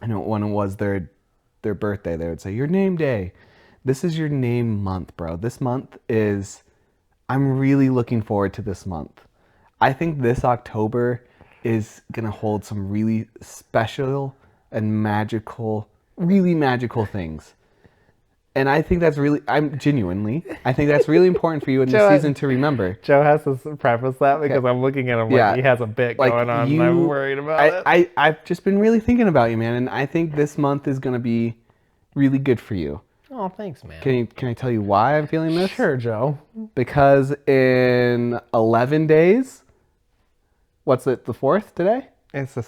And when it was their birthday, they would say, your name day. This is your name month, bro. This month I'm really looking forward to this month. I think this October is going to hold some really special and magical, really magical things. And I think that's really, I think that's really important for you in this season to remember. Joe has to preface that because I'm looking at him like he has a bit going on and I'm worried about it. I've just been really thinking about you, man, and I think this month is going to be really good for you. Oh, thanks, man. Can I tell you why I'm feeling this? Sure, Joe. Because in 11 days, what's it, the 4th today? It's a...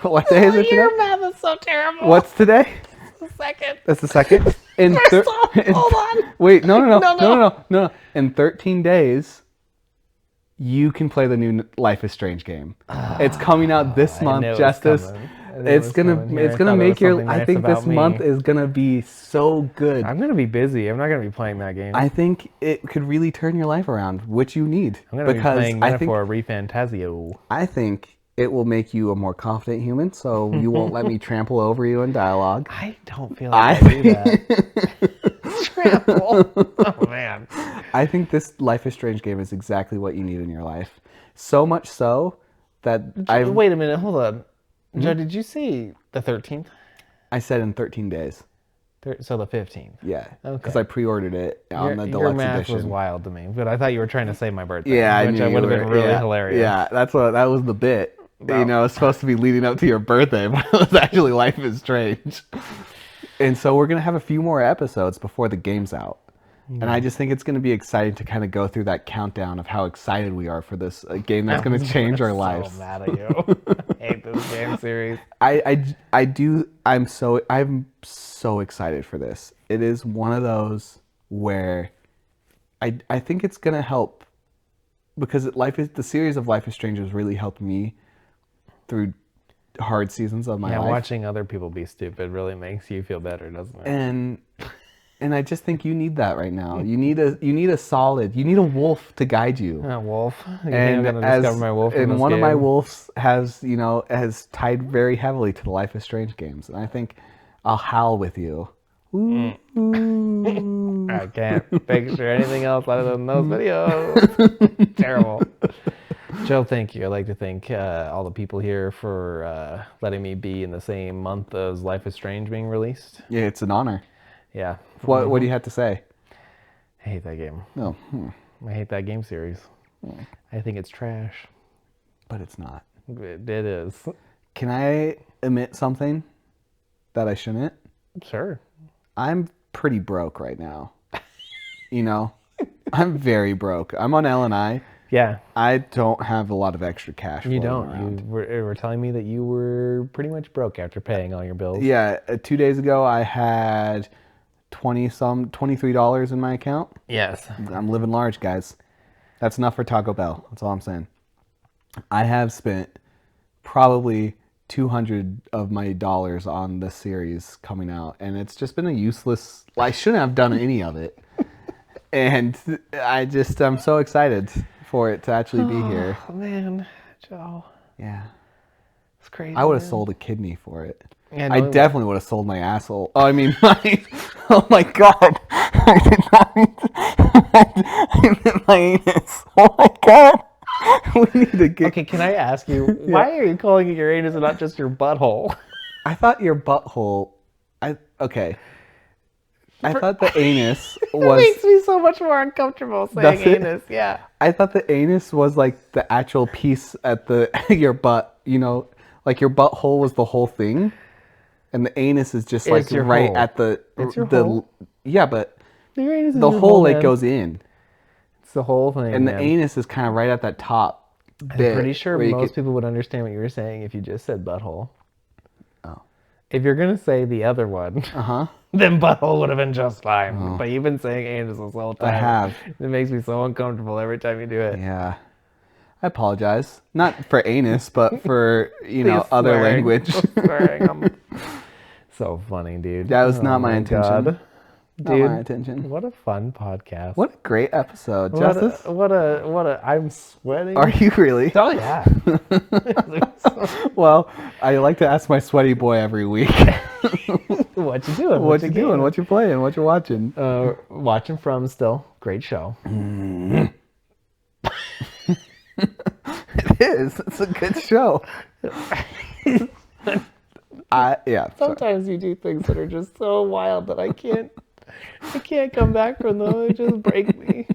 What day is it today? Your math is so terrible. What's today? The second. That's the second. Hold on. Wait, no. In 13 days, you can play the new Life is Strange game. It's coming out this month, Justice. It's gonna make your. I think this month is gonna be so good. I'm gonna be busy. I'm not gonna be playing that game. I think it could really turn your life around, which you need. I'm gonna be playing Metaphor Refantasio. I think it will make you a more confident human, so you won't let me trample over you in dialogue. I don't feel like I do that. Trample. Oh man. I think this Life is Strange game is exactly what you need in your life. So much so that Wait a minute, hold on. Joe, did you see the 13th? I said in 13 days. So the 15th. Yeah. Because I pre-ordered it on the deluxe your math edition. was wild to me, but I thought you were trying to say my birthday. Yeah, which would have been really hilarious. Yeah, that was the bit. You know, it's supposed to be leading up to your birthday, but it was actually Life is Strange. And so we're gonna have a few more episodes before the game's out. And I just think it's going to be exciting to kind of go through that countdown of how excited we are for this game that's going to change our lives. I'm so mad at you. I hate this game series. I'm so excited for this. It is one of those where I think it's going to help because the series of Life is Strange has really helped me through hard seasons of my life. Yeah, watching other people be stupid really makes you feel better, doesn't it? And I just think you need that right now. You need a wolf to guide you. A wolf. And one of my wolves has tied very heavily to the Life is Strange games, and I think I'll howl with you. Ooh. I can't picture anything else other than those videos. Terrible. Joe, thank you. I'd like to thank all the people here for letting me be in the same month as Life is Strange being released. Yeah, it's an honor. Yeah. What do you have to say? I hate that game. No. I hate that game series. I think it's trash. But it's not. It is. Can I admit something that I shouldn't? Sure. I'm pretty broke right now. I'm very broke. I'm on L&I. Yeah. I don't have a lot of extra cash. You don't. Around. You were telling me that you were pretty much broke after paying all your bills. Yeah. 2 days ago, I had $23 in my account. Yes. I'm living large, guys. That's enough for Taco Bell. That's all I'm saying. I have spent probably $200 of my dollars on this series coming out, and it's just been a useless. I shouldn't have done any of it, and I'm so excited for it to actually be here. Oh man, Joe. Yeah. It's crazy. I would have sold a kidney for it. Yeah, I definitely would have sold my asshole. Oh, I mean, oh my god. I did not mean I meant my anus. Oh my god. We need to get... Okay, can I ask you, why are you calling it your anus and not just your butthole? I thought your butthole... Okay. I thought the anus was... It makes me so much more uncomfortable saying anus, yeah. I thought the anus was like the actual piece at your butt, like your butthole was the whole thing. And the anus is just like right hole. At the... It's your hole. Yeah, but your anus is the your hole man. goes in. It's the whole thing, and man. The anus is kind of right at that top bit. I'm pretty sure most people would understand what you were saying if you just said butthole. Oh. If you're going to say the other one, then butthole would have been just fine. Oh. But you've been saying anus this whole time. I have. It makes me so uncomfortable every time you do it. Yeah. I apologize. Not for anus, but for, other language. So funny, dude. That was not my intention. God. Dude, not my intention. What a fun podcast. What a great episode, Justice. What a I'm sweating. Are you really? Oh yeah. Well, I like to ask my sweaty boy every week. What you doing? What you doing? What you playing? What you watching? Watching From still. Great show. It is. It's a good show. Yeah. Sorry. Sometimes you do things that are just so wild that I can't come back from them. They just break me.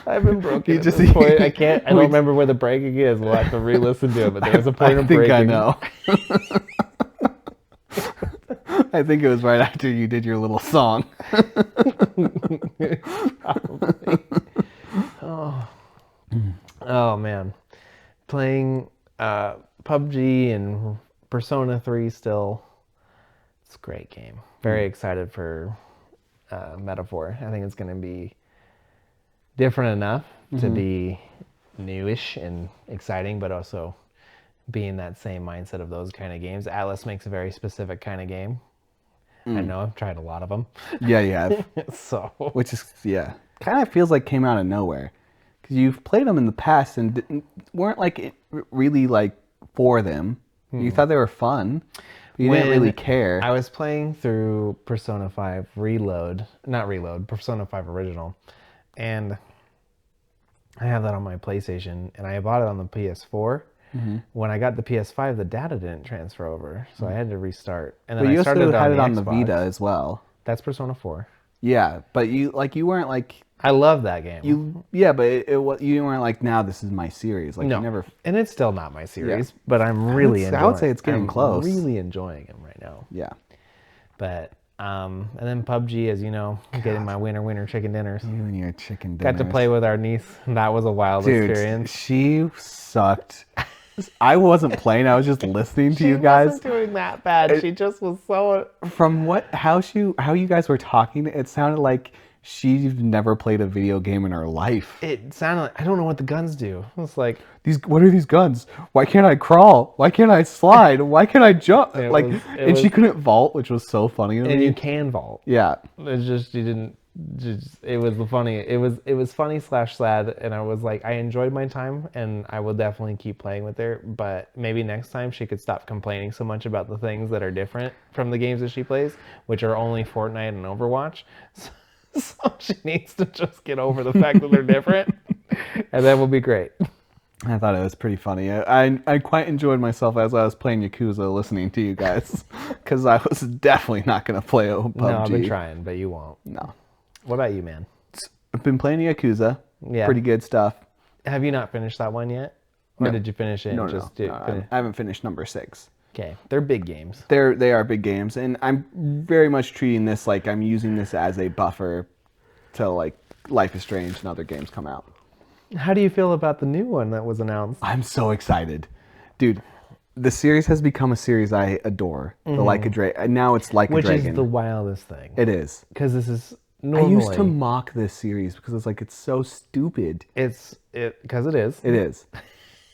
I've been broken at this point. I can't. I don't remember where the breaking is. We'll have to re-listen to it. But there was a point of breaking. I think I know. I think it was right after you did your little song. Probably. Oh man, playing PUBG and Persona 3 still. It's a great game. Very excited for Metaphor. I think it's going to be different enough to be newish and exciting, but also be in that same mindset of those kind of games. Atlas makes a very specific kind of game. I know, I've tried a lot of them. Yeah. So, which is kind of feels like came out of nowhere, because you've played them in the past and weren't like really like for them. You thought they were fun. But you didn't really care. I was playing through Persona 5 Persona 5 Original, and I have that on my PlayStation, and I bought it on the PS4. When I got the PS5, the data didn't transfer over, so I had to restart. And then But you I started also had it the on the Xbox. Vita as well. That's Persona 4. Yeah, but you weren't like I love that game. but you weren't like, now this is my series. Like No, you never. and it's still not my series, but I'm really enjoying. I would say it's getting close. Really enjoying him right now. Yeah. But and then PUBG, as you know, getting my winter chicken dinners. You and your chicken dinners. Got to play with our niece. That was a wild experience. She sucked. I wasn't playing. I was just listening to you guys. She wasn't doing that bad. She just was so. From how you guys were talking, it sounded like she's never played a video game in her life. It sounded like, I don't know what the guns do. It's like, what are these guns? Why can't I crawl? Why can't I slide? Why can't I jump? She couldn't vault, which was so funny to me. And you can vault. Yeah. It's just you didn't. It was funny. It was funny / sad, and I was like, I enjoyed my time, and I will definitely keep playing with her. But maybe next time she could stop complaining so much about the things that are different from the games that she plays, which are only Fortnite and Overwatch. So she needs to just get over the fact that they're different, and then we'll be great. I thought it was pretty funny. I quite enjoyed myself as I was playing Yakuza, listening to you guys, because I was definitely not going to play PUBG. No, I've been trying, but you won't. No. What about you, man? I've been playing Yakuza. Yeah. Pretty good stuff. Have you not finished that one yet? Or did you finish it? No. I haven't finished number 6. Okay. They're big games. They are big games, and I'm very much treating this like I'm using this as a buffer till like Life is Strange and other games come out. How do you feel about the new one that was announced? I'm so excited. Dude, the series has become a series I adore. The Like a Dragon. Now it's Like a Dragon. Which is the wildest thing. It is. Because this is normally... I used to mock this series because it's like, it's so stupid. Because it is. It is.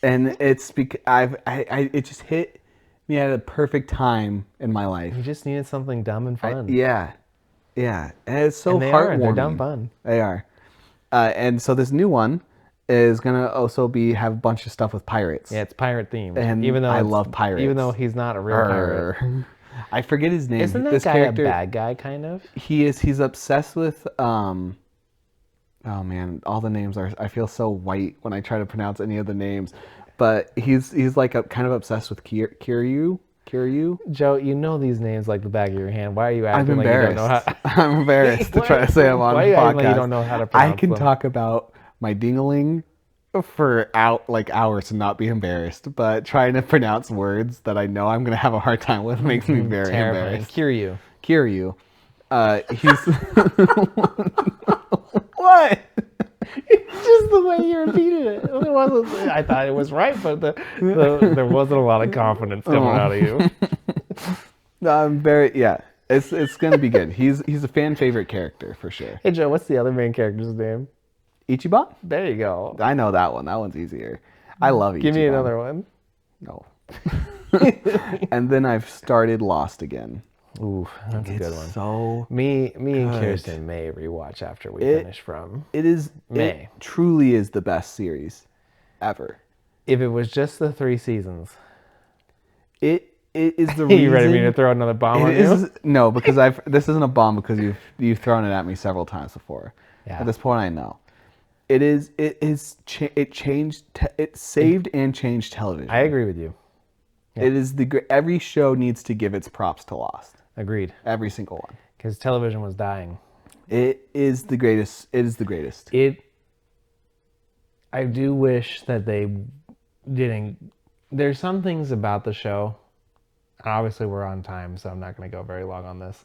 And it's because it just hit me at a perfect time in my life. You just needed something dumb and fun. Yeah. And it's so heartwarming. They're dumb fun. They are. And so this new one is gonna also have a bunch of stuff with pirates. Yeah, it's pirate themed. And even though I love pirates, even though he's not a real pirate. I forget his name. Isn't that guy a bad guy, kind of? He is. He's obsessed with. Oh man, all the names are. I feel so white when I try to pronounce any of the names, but he's like kind of obsessed with Kiryu. Joe, you know these names like the back of your hand. Why are you acting like you don't know how? I'm embarrassed to try to say them on the podcast. Like you don't know how to pronounce I can them? talk about my dingaling for hours and not be embarrassed, but trying to pronounce words that I know I'm gonna have a hard time with makes me very embarrassed. Kiryu. He's what? Just the way you repeated it. It wasn't, I thought it was right, but there wasn't a lot of confidence coming out of you. No, I'm very It's gonna be good. He's a fan favorite character for sure. Hey Joe, what's the other main character's name? Ichiban? There you go. I know that one. That one's easier. I love Ichiban. Give me another one. No. And then I've started Lost again. Ooh, that's a good one. So me and Kirsten may rewatch after we finish from. It truly is the best series ever. If it was just the 3 seasons. It is the reason. You ready for me to throw another bomb on you? No, because this isn't a bomb because you've thrown it at me several times before. Yeah. At this point, I know. It saved and changed television. I agree with you. It is every show needs to give its props to Lost. Agreed. Every single one. Because television was dying. It is the greatest. It is the greatest. I do wish that they didn't. There's some things about the show. Obviously, we're on time, so I'm not going to go very long on this.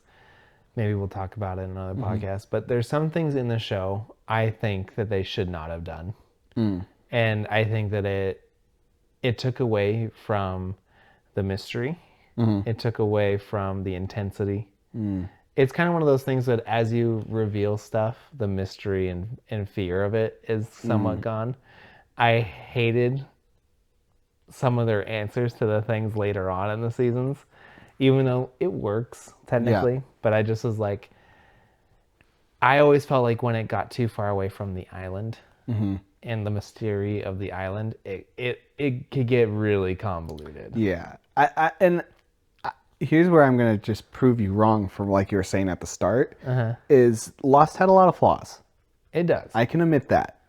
Maybe we'll talk about it in another podcast. But there's some things in the show I think that they should not have done, and I think that it took away from the mystery. It took away from the intensity. It's kind of one of those things that as you reveal stuff, the mystery and fear of it is somewhat gone. I hated some of their answers to the things later on in the seasons, even though it works technically. Yeah. But I just was like, I always felt like when it got too far away from the island and the mystery of the island, it could get really convoluted. Yeah. Here's where I'm gonna just prove you wrong from like you were saying at the start. Is Lost had a lot of flaws. It does. I can admit that,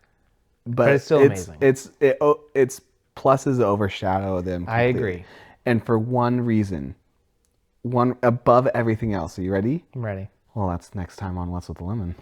but it's still amazing. Its pluses overshadow them completely. I agree. And for one reason, one above everything else. Are you ready? I'm ready. Well, that's next time on What's with the Lemon.